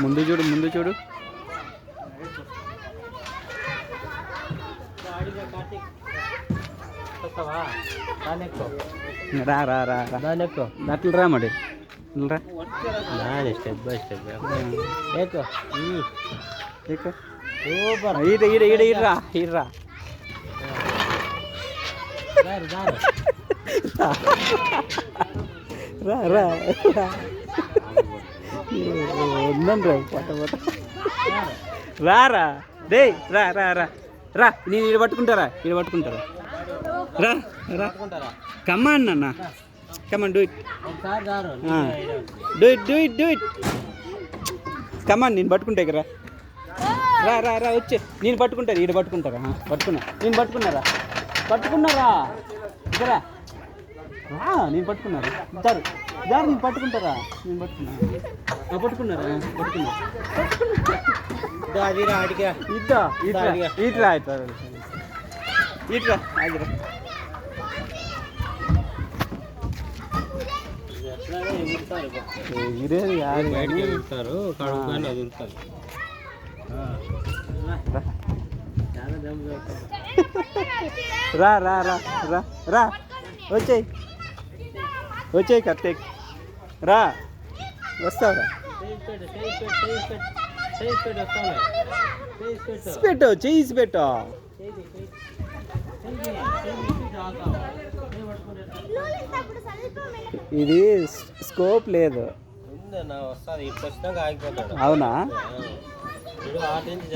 ముందు చూడు ముందు చూడు. రా రా రా అట్లా రా మరి రా స్టెప్ బై స్టెప్ ఈడ ఈడ ఈడ ఈడ్రా ఈడ్రా రా రా ఉందని రా పట పట రా రా డే రా రా రా రా నేను ఈడ పట్టుకుంటారా ఈడ పట్టుకుంటారా రా రా కమాన్ నాన్న come on do it do it do it do it come on నేను పట్టుకుంటా ఇక్కడ రా రా రా వచ్చే నేను పట్టుకుంటారు ఈడ పట్టుకుంటారా పట్టుకున్నా నేను పట్టుకున్నారా పట్టుకున్నారా ఇక్కడ నేను పట్టుకున్నారు జారు జారు నేను పట్టుకుంటారా నేను పట్టుకున్నా పట్టుకున్నారా పట్టుకున్నా ఇద్దా ఇట్లా ఇట్లా అవుతారు ఇట్లా ఆగిరా ఎగిరేది కాదు బయటకి వెళ్తారు కడుపుకొని వదులుతారు. రా రా రా రా రా వచ్చేయి వచ్చేయి కార్తీక్ రా వస్తావురా పెట్టు చేసి పెట్టు ఇది స్కోప్ లేదు వస్తుంది ఇప్పుడు వచ్చినాక ఆగిపోతాడు. అవునా ఆట నుంచి